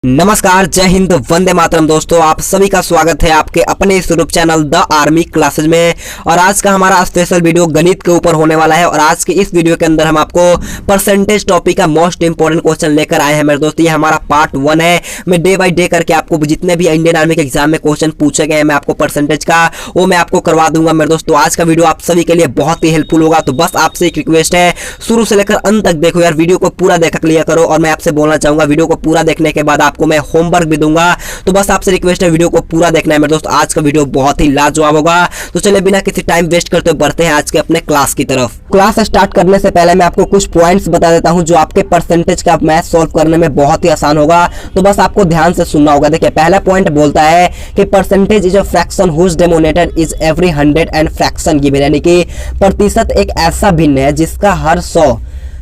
नमस्कार, जय हिंद, वंदे मातरम। दोस्तों, आप सभी का स्वागत है आपके अपने इस YouTube channel the army classes में। और आज का हमारा स्पेशल वीडियो गणित के ऊपर होने वाला है। और आज के इस वीडियो के अंदर हम आपको परसेंटेज टॉपिक का मोस्ट इंपोर्टेंट क्वेश्चन लेकर आए हैं मेरे दोस्त। ये हमारा पार्ट 1 है। मैं डे बाई डे करके आपको जितने भी इंडियन आर्मी के एग्जाम में क्वेश्चन पूछे गए हैं, मैं आपको परसेंटेज का वो मैं आपको करवा दूंगा मेरे दोस्त। तो आज का वीडियो आप सभी के लिए बहुत ही हेल्पफुल होगा। तो बस आपसे एक रिक्वेस्ट है, शुरू से लेकर अंत तक देखो यार, वीडियो को पूरा देखा क्लियर करो। और मैं आपसे बोलना चाहूंगा, वीडियो को पूरा देखने के बाद आपको मैं होमवर्क भी दूंगा। तो बस आपसे रिक्वेस्ट है, वीडियो को पूरा देखना है मेरे दोस्त। आज का वीडियो बहुत ही लाजवाब होगा। तो चलिए बिना किसी टाइम वेस्ट करते हुए बढ़ते हैं आज के अपने क्लास की तरफ। क्लास स्टार्ट करने से पहले मैं आपको कुछ पॉइंट्स बता देता हूं जो आपके परसेंटेज का मैथ सॉल्व करने में बहुत ही आसान होगा। तो बस आपको ध्यान से सुनना होगा। देखिए, पहला पॉइंट बोलता है कि percentage is a fraction whose denominator is every 100 and fraction given, यानी कि प्रतिशत एक ऐसा भिन्न है जिसका हर 100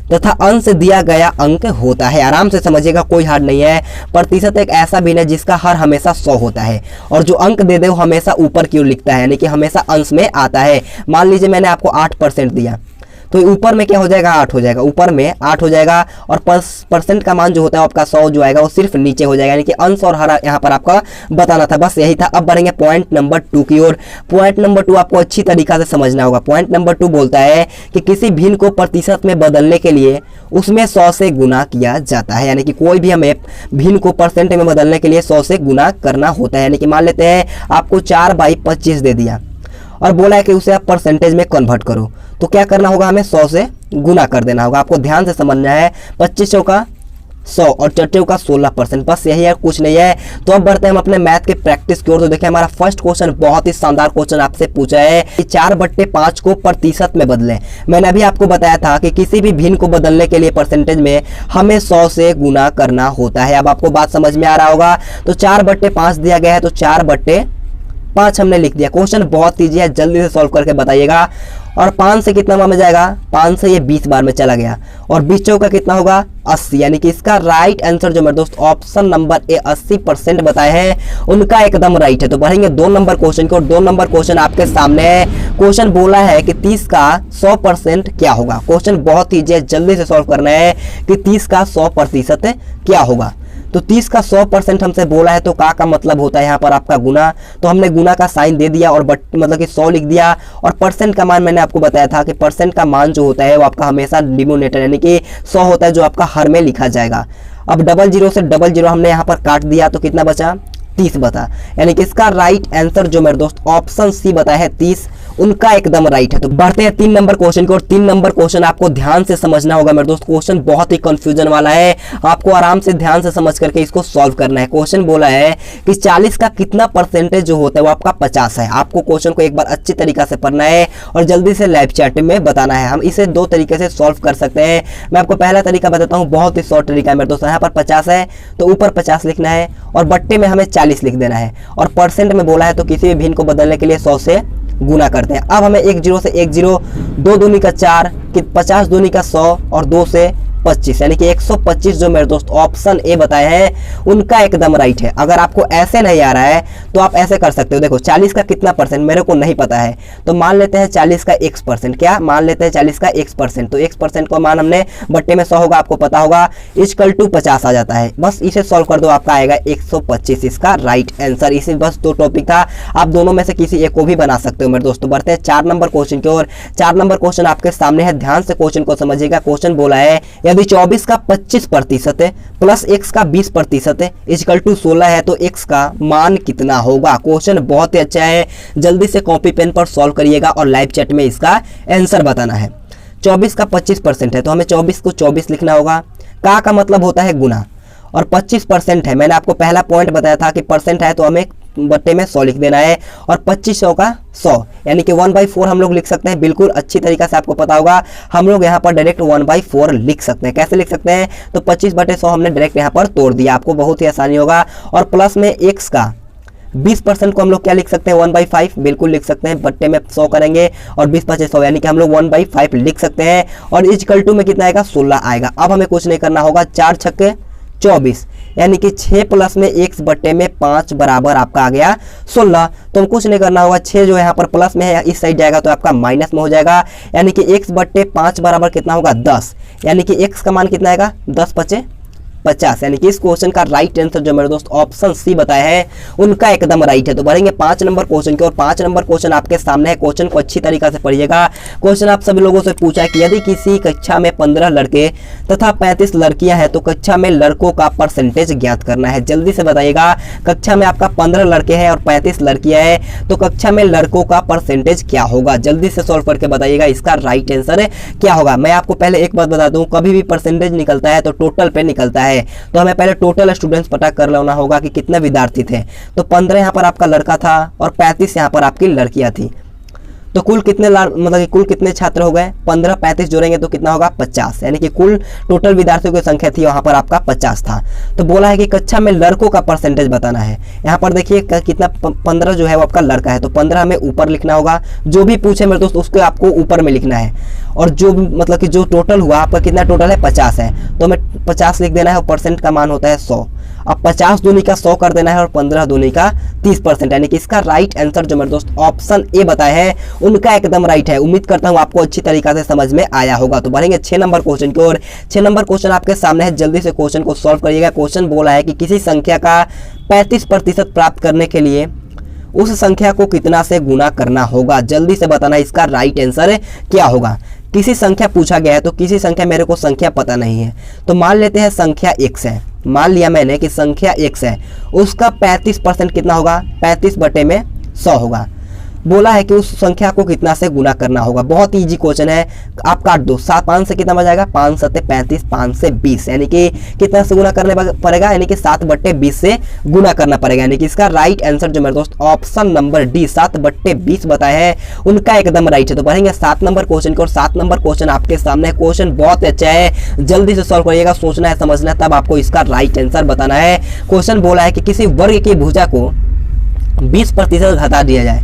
तथा अंश दिया गया अंक होता है। आराम से समझिएगा, कोई हार्ड नहीं है। प्रतिशत एक ऐसा भिन्न है जिसका हर हमेशा 100 होता है और जो अंक दे दे वो हमेशा ऊपर की ओर लिखता है, यानी कि हमेशा अंश में आता है। मान लीजिए मैंने आपको 8% दिया, तो ऊपर में क्या हो जाएगा, 8 हो जाएगा। ऊपर में 8 हो जाएगा और परसेंट का मान जो होता है आपका 100 जो आएगा वो सिर्फ नीचे हो जाएगा, यानी कि अंश और हर यहाँ पर आपका बताना था। बस यही था। अब बढ़ेंगे पॉइंट नंबर 2 की ओर। पॉइंट नंबर 2 आपको अच्छी तरीका से समझना होगा। पॉइंट नंबर 2 बोलता है कि किसी भिन्न को प्रतिशत में बदलने के लिए उसमें 100 से गुना किया जाता है, यानी कि कोई भी हमें भिन्न को परसेंट में बदलने के लिए 100 से गुना करना होता है। यानी कि मान लेते हैं आपको 4/25 दे दिया और बोला है कि उसे आप परसेंटेज में कन्वर्ट करो, तो क्या करना होगा, हमें 100 से गुना कर देना होगा। आपको ध्यान से समझना है। 25 चौका 100 और 4 चौका 16%, बस यही है, कुछ नहीं है। तो अब बढ़ते हैं हम अपने मैथ के प्रैक्टिस की ओर। तो देखिए, हमारा फर्स्ट क्वेश्चन बहुत ही शानदार क्वेश्चन आपसे पूछा है कि 4/5 को प्रतिशत में बदलें। मैंने अभी आपको बताया था कि किसी भी भिन्न को बदलने के लिए परसेंटेज में हमें 100 से गुना करना होता है। अब आपको बात समझ में आ रहा होगा। तो 4/5 दिया गया है, तो 4/5 हमने लिख दिया। क्वेश्चन बहुत ईजी है, जल्दी से सॉल्व करके बताइएगा। और 5 से कितना बार में जाएगा, 5 से ये 20 बार में चला गया। और 20 चौका कितना होगा, 80, यानी कि इसका राइट आंसर जो मेरे दोस्त ऑप्शन नंबर ए 80% बताए हैं, उनका एकदम राइट है। तो बढ़ेंगे 2 नंबर क्वेश्चन की और 2 नंबर क्वेश्चन आपके सामने है। क्वेश्चन बोला है कि 30 का 100% क्या होगा। क्वेश्चन बहुत ईजी है, जल्दी से सॉल्व करना है कि 30 का 100% क्या होगा। तो 30 का 100% हमसे बोला है, तो का मतलब होता है यहाँ पर आपका गुना। तो हमने गुना का साइन दे दिया और मतलब कि 100 लिख दिया। और परसेंट का मान मैंने आपको बताया था कि परसेंट का मान जो होता है वो आपका हमेशा डिनोमिनेटर यानी कि 100 होता है, जो आपका हर में लिखा जाएगा। अब 00 से 00 हमने यहाँ पर काट दिया, तो कितना बचा, 30 बता। यानी कि इसका राइट आंसर जो मेरे दोस्त ऑप्शन सी बताया है 30, उनका एकदम राइट है। तो बढ़ते हैं 3 नंबर क्वेश्चन की और 3 नंबर क्वेश्चन आपको ध्यान से समझना होगा मेरे दोस्त। क्वेश्चन बहुत ही कंफ्यूजन वाला है, आपको आराम से ध्यान से समझ करके इसको सॉल्व करना है। क्वेश्चन बोला है कि 40 का कितना परसेंटेज जो होता है वो आपका 50 है। आपको क्वेश्चन को एक बार अच्छी तरीका से पढ़ना है और जल्दी से लाइव चैट में बताना है। हम इसे 2 तरीके से सॉल्व कर सकते हैं। मैं आपको पहला तरीका बताता हूँ, बहुत ही शॉर्ट तरीका है मेरे दोस्त। यहाँ पर 50 है तो ऊपर 50 लिखना है और बट्टे में हमें 40 लिख देना है। और परसेंट में बोला है तो किसी भी भिन्न को बदलने के लिए 100 से गुना करते हैं। अब हमें 1 0 से 1 0, 2 दूनी का 4, 50 दूनी का 100 और 2 से 25, यानी कि 125 जो मेरे दोस्त ऑप्शन ए बताए हैं उनका एकदम राइट है। अगर आपको ऐसे नहीं आ रहा है तो आप ऐसे कर सकते हो। देखो, 40 का कितना परसेंट मेरे को नहीं पता है, तो मान लेते हैं 40 का x%। क्या मान लेते हैं 40 का x%, तो x% का मान हमने बट्टे में 100 होगा, आपको पता होगा, इक्वल टू 50 आ जाता है। बस इसे सॉल्व कर दो, आपका आएगा 125 इसका राइट आंसर। इसी बस 2 टॉपिक था, आप दोनों में से किसी एक को भी बना सकते हो मेरे दोस्तों। बढ़ते हैं 4 नंबर क्वेश्चन की ओर। 4 नंबर क्वेश्चन आपके सामने है, ध्यान से क्वेश्चन को समझिएगा। क्वेश्चन बोला है यदि 24 का 25% है प्लस x का 20% है इक्वल टू 16 है, तो x का मान कितना होगा। क्वेश्चन बहुत ही अच्छा है, जल्दी से कॉपी पेन पर सॉल्व करिएगा और लाइव चैट में इसका आंसर बताना है। 24 का 25% है तो हमें 24 को 24 लिखना होगा। का मतलब होता है गुना और 25% है। मैंने आपको पहला पॉइंट बताया था कि परसेंट है तो हमें बट्टे में 100 लिख देना है। और 25 का 100 यानी कि 1/4 हम लोग लिख सकते हैं। बिल्कुल अच्छी तरीका से आपको पता होगा, हम लोग यहाँ पर डायरेक्ट 1/4 लिख सकते हैं। कैसे लिख सकते हैं, तो 25/100 हमने डायरेक्ट यहाँ पर तोड़ दिया, आपको बहुत ही आसानी होगा। और प्लस में x का 20% को हम लोग क्या लिख सकते हैं, 1/5 बिल्कुल लिख सकते हैं। बट्टे में 100 करेंगे और 20/100 यानी कि हम लोग 1/5 लिख सकते हैं। और इक्वल टू में कितना आएगा, 16 आएगा। अब हमें कुछ नहीं करना होगा, 4 छक्के 24 यानी कि 6 प्लस में x बट्टे में 5 बराबर आपका आ गया 16। तो हम कुछ नहीं करना होगा, 6 जो यहाँ पर प्लस में है इस साइड जाएगा तो आपका माइनस में हो जाएगा, यानी कि x बट्टे 5 बराबर कितना होगा 10, यानी कि x का मान कितना आएगा 10 × 5 50, यानी कि इस क्वेश्चन का राइट आंसर जो मेरे दोस्त ऑप्शन सी बताया है उनका एकदम राइट है। तो बढ़ेंगे 5 नंबर क्वेश्चन की ओर। 5 नंबर क्वेश्चन आपके सामने है, क्वेश्चन को अच्छी तरीके से पढ़िएगा। क्वेश्चन आप सभी लोगों से पूछा है कि यदि किसी कक्षा में 15 लड़के तथा 35 लड़कियां हैं तो कक्षा में लड़कों का परसेंटेज ज्ञात करना है। जल्दी से बताइएगा, कक्षा में आपका 15 लड़के हैं और 35 लड़कियां हैं तो कक्षा में लड़कों का परसेंटेज क्या होगा? जल्दी से सॉल्व करके बताइएगा इसका राइट आंसर क्या होगा। मैं आपको पहले एक बात बता दूं, कभी भी परसेंटेज निकलता है तो टोटल पे निकलता है, तो हमें पहले टोटल स्टूडेंट्स पता कर लेना होगा कि कितने विद्यार्थी थे। तो 15 यहाँ पर आपका लड़का था और 35 यहाँ पर आपकी लड़कियां थी, तो कुल कितने मतलब कि कुल कितने छात्र हो गए? 15 35 जोड़ेंगे तो कितना होगा? 50, यानी कि कुल टोटल विद्यार्थियों की संख्या थी वहां पर आपका 50 था। तो बोला है कि कक्षा में लड़कों का परसेंटेज बताना है। यहाँ पर देखिए कितना 15 जो है वो आपका लड़का है, तो 15 हमें ऊपर लिखना होगा। जो भी पूछे मेरे दोस्त उसको आपको ऊपर में लिखना है, और जो मतलब कि जो टोटल हुआ आपका कितना टोटल है? 50 है, तो हमें 50 लिख देना है और परसेंट का मान होता है 100। अब 50 दूनी का 100 कर देना है और 15 दूनी का 30%, यानी कि इसका राइट आंसर जो मेरे दोस्त ऑप्शन ए बताया है उनका एकदम राइट है। उम्मीद करता हूं आपको अच्छी तरीके से समझ में आया होगा। तो बढ़ेंगे 6 नंबर क्वेश्चन की ओर। 6 नंबर क्वेश्चन आपके सामने है, जल्दी से क्वेश्चन को सॉल्व करिएगा। क्वेश्चन बोला है कि किसी संख्या का 35% प्राप्त करने के लिए उस संख्या को कितना से गुना करना होगा? जल्दी से बताना इसका राइट आंसर क्या होगा। किसी संख्या पूछा गया है, तो किसी संख्या मेरे को संख्या पता नहीं है, तो मान लेते हैं संख्या x है। मान लिया मैंने कि संख्या x है, उसका 35% कितना होगा? 35/100 होगा। बोला है कि उस संख्या को कितना से गुना करना होगा। बहुत इजी क्वेश्चन है, आप काट दो। 7 5 से कितना बच जाएगा? 5 7 35, 5 से 20, यानी कि कितना से गुना करने पड़ेगा? यानी कि 7/20 से गुना करना पड़ेगा। यानी कि इसका राइट आंसर जो मेरे दोस्त ऑप्शन नंबर डी 7/20 बताया है उनका एकदम राइट है। तो बढ़ेंगे 7 नंबर क्वेश्चन की और। 7 नंबर क्वेश्चन आपके सामने। क्वेश्चन बहुत अच्छा है, जल्दी से सॉल्व करिएगा। सोचना है, समझना है, तब आपको इसका राइट आंसर बताना है। क्वेश्चन बोला है कि किसी वर्ग की भुजा को 20% घटा दिया जाए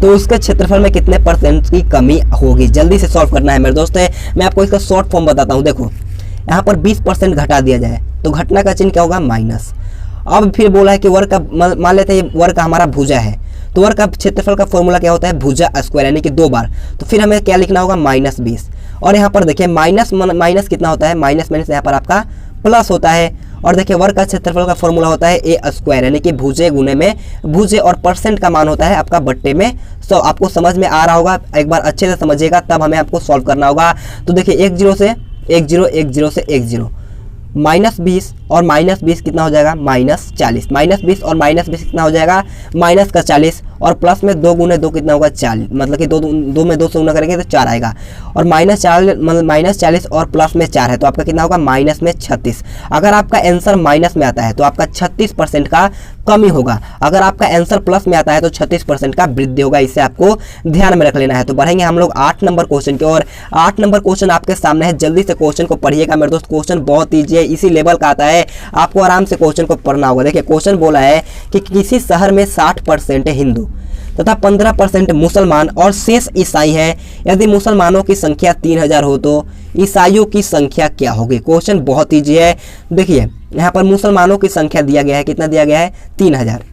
तो उसके क्षेत्रफल में कितने % की कमी होगी? जल्दी से सॉल्व करना है मेरे दोस्त। मैं आपको इसका शॉर्ट फॉर्म बताता हूँ। देखो यहाँ पर 20% घटा दिया जाए तो घटना का चिन्ह क्या होगा? माइनस। अब फिर बोला है कि वर्ग का, मान लेते हैं वर्ग का हमारा भुजा है, तो वर्ग का क्षेत्रफल का फॉर्मूला क्या होता है? भुजा स्क्वायर, यानी कि 2 बार। तो फिर हमें क्या लिखना होगा? -20। और यहाँ पर देखिए माइनस कितना होता है? माइनस यहाँ पर आपका प्लस होता है। और देखिए वर्ग का क्षेत्रफल का फॉर्मूला होता है a², यानी कि भुजे गुने में भुजे, और परसेंट का मान होता है आपका बट्टे में 100। आपको समझ में आ रहा होगा, एक बार अच्छे से समझिएगा तब हमें आपको सॉल्व करना होगा। तो देखिए 1 0 से 1 0, 1 0 से 1 0, -20 और -20 कितना हो जाएगा? -40। -20 और -20 कितना हो जाएगा? -40, और प्लस में 2 गुने 2 कितना होगा? 40, मतलब कि 2 में 2 से गुना करेंगे तो 4 आएगा। और -40 और प्लस में 4 है तो आपका कितना होगा? माइनस में 36। अगर आपका आंसर माइनस में आता है तो आपका 36% का कमी होगा। अगर आपका आंसर प्लस में आता है तो 36% का वृद्धि होगा। इसे आपको ध्यान में रख लेना है। तो बढ़ेंगे हम लोग 8 नंबर क्वेश्चन की ओर। 8 नंबर क्वेश्चन आपके सामने है, जल्दी से क्वेश्चन को पढ़िएगा मेरे दोस्त। क्वेश्चन बहुत ईजी है, इसी लेवल का आता है, आपको आराम से क्वेश्चन को पढ़ना होगा। देखिए क्वेश्चन बोला है कि किसी शहर में 60% हिंदू तथा 15% मुसलमान और शेष ईसाई हैं। यदि मुसलमानों की संख्या 3000 हो तो ईसाइयों की संख्या क्या होगी? क्वेश्चन बहुत ईजी है। देखिए यहाँ पर मुसलमानों की संख्या दिया गया है, कितना दिया गया है? 3000।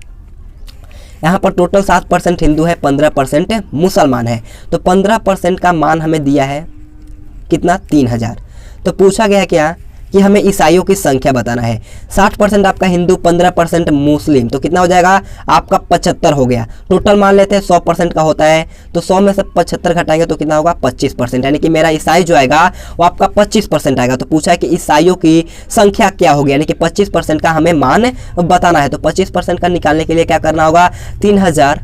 यहाँ पर टोटल 7% हिंदू है, 15% मुसलमान है, तो 15% का मान हमें दिया है कितना? 3000। तो पूछा गया है क्या कि हमें ईसाइयों की संख्या बताना है। 60% आपका हिंदू, 15% मुस्लिम, तो कितना हो जाएगा? आपका 75 हो गया। टोटल मान लेते हैं 100% का होता है, तो 100 में से 75 घटाएंगे तो कितना होगा? 25%, यानी कि मेरा ईसाई जो आएगा वो आपका 25% आएगा। तो पूछा है कि ईसाइयों की संख्या क्या होगी, यानी कि 25% का हमें मान बताना है। तो 25% का निकालने के लिए क्या करना होगा? 3000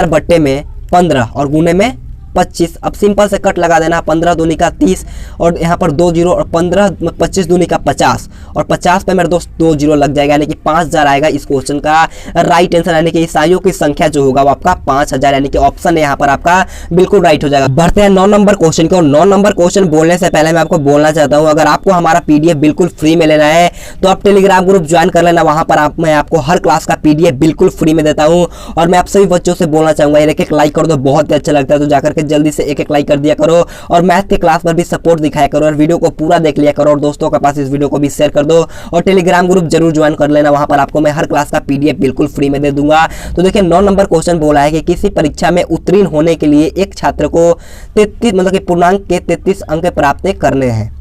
बट्टे में 15 और गुने में 25। अब सिंपल से कट लगा देना, 15 दूनी का 30 और यहाँ पर 2 0 और 15 25 दूनी का 50 और 50 पे मेरे दोस्त 2 0 लग जाएगा, यानी कि 5000 आएगा इस क्वेश्चन का राइट आंसर। यानी कि ईसाइयों की संख्या जो होगा वो आपका 5000, यानी कि ऑप्शन है यहाँ पर आपका बिल्कुल राइट हो जाएगा। बढ़ते हैं 9 नंबर क्वेश्चन की और। 9 नंबर क्वेश्चन बोलने से पहले मैं आपको बोलना चाहता हूँ, अगर आपको हमारा PDF बिल्कुल फ्री में लेना है तो आप टेलीग्राम ग्रुप ज्वाइन कर लेना। वहाँ पर मैं आपको हर क्लास का PDF बिल्कुल फ्री में देता हूँ। और मैं आप सभी बच्चों से बोलना चाहूँगा, एक लाइक कर दो, बहुत ही अच्छा लगता है, तो जाकर के जल्दी से एक लाइक कर दिया करो। और मैथ के क्लास पर भी सपोर्ट दिखाया करो और वीडियो को पूरा देख लिया करो और दोस्तों के पास इस वीडियो को भी शेयर कर दो। और टेलीग्राम ग्रुप जरूर ज्वाइन कर लेना, वहां पर आपको मैं हर क्लास का PDF बिल्कुल फ्री में दे दूंगा। तो देखिए 9 नंबर क्वेश्चन बोला है कि किसी परीक्षा में उत्तीर्ण होने के लिए एक छात्र को 33 मतलब कि पूर्णांक के 33 अंक प्राप्त करने हैं।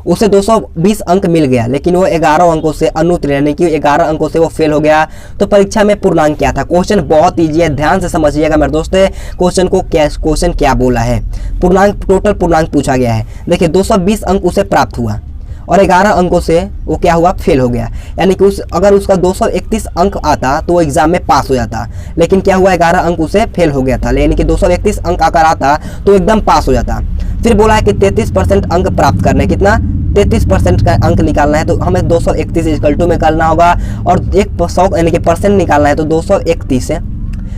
उसे 220 अंक मिल गया, लेकिन वो 11 अंकों से अनुत्तीर्ण यानी कि 11 अंकों से वो फेल हो गया। तो परीक्षा में पूर्णांक क्या था? क्वेश्चन बहुत ईजी है, ध्यान से समझिएगा मेरे दोस्त। क्वेश्चन क्या बोला है, पूर्णांक, टोटल पूर्णांक पूछा गया है। देखिए 220 अंक उसे प्राप्त हुआ और 11 अंकों से वो क्या हुआ, फेल हो गया। यानी कि अगर उसका 231 अंक आता तो वो एग्जाम में पास हो जाता, लेकिन क्या हुआ, 11 अंक उसे फेल हो गया था। यानी कि 231 अंक अगर आता तो एकदम पास हो जाता। फिर बोला है कि 33% अंक प्राप्त करने, कितना, 33% का अंक निकालना है। तो हमें 231 इक्वल टू में करना होगा और 100 यानी कि परसेंट निकालना है। तो 231 है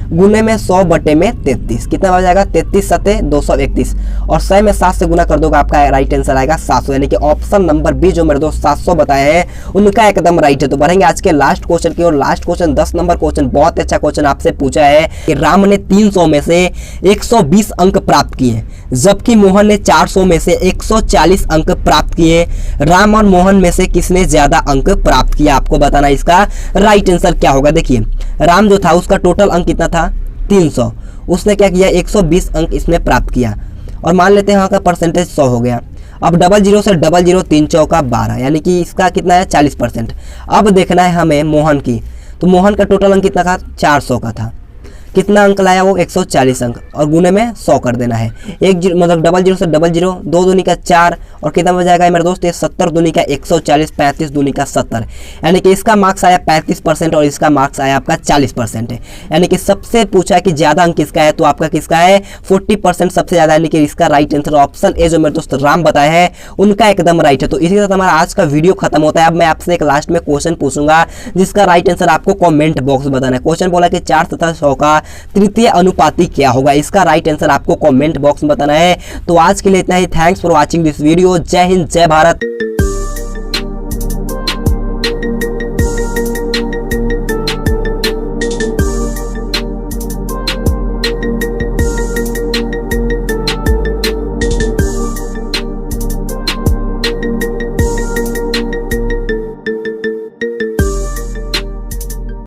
गुने में 100 बटे में 33, कितना हो जाएगा, 33 सते 231 और 100 में 7 से गुना कर दोगे, आपका राइट आंसर आएगा 700। यानी कि ऑप्शन नंबर बी जो मेरे दोस्त 700 बताए हैं उनका एकदम राइट है। तो बढ़ेंगे आज के लास्ट क्वेश्चन की और लास्ट क्वेश्चन 10 नंबर क्वेश्चन, बहुत अच्छा क्वेश्चन आपसे पूछा है कि राम ने 300 में से 120 अंक प्राप्त किए जबकि मोहन ने 400 में से 140 अंक प्राप्त किए। राम और मोहन में से किसने ज्यादा अंक प्राप्त किया? आपको बताना इसका राइट आंसर क्या होगा। देखिए राम जो था उसका टोटल अंक कितना था, 300, उसने क्या किया, 120 अंक इसने प्राप्त किया और मान लेते हैं यहाँ का परसेंटेज 100 हो गया। अब 00 से 00 3 चौका 12, यानी कि इसका कितना है, 40%। अब देखना है हमें मोहन की, तो मोहन का टोटल अंक कितना था, 400 का था। कितना अंक लाया वो, 140 अंक और गुने में 100 कर देना है। मतलब 00 से 00, 2 दूनी का 4 और कितना हो जाएगा मेरे दोस्त, 70 दूनी का 140, 35 दूनी का 70, यानी कि इसका मार्क्स आया 35% और इसका मार्क्स आया आपका 40% है। यानी कि सबसे पूछा कि ज्यादा अंक किसका है, तो आपका किसका है, 40% सबसे ज्यादा, यानी कि इसका राइट आंसर ऑप्शन ए जो मेरे दोस्त राम बताए हैं उनका एकदम राइट है। तो इसी तरह हमारा आज का वीडियो खत्म होता है। अब मैं आपसे एक लास्ट में क्वेश्चन पूछूंगा जिसका राइट आंसर आपको कॉमेंट बॉक्स में बताना है। क्वेश्चन बोला कि 4 तथा 100 का तृतीय अनुपाती क्या होगा, इसका राइट आंसर आपको कमेंट बॉक्स में बताना है। तो आज के लिए इतना ही, thanks for watching this video. जय हिंद, जय भारत।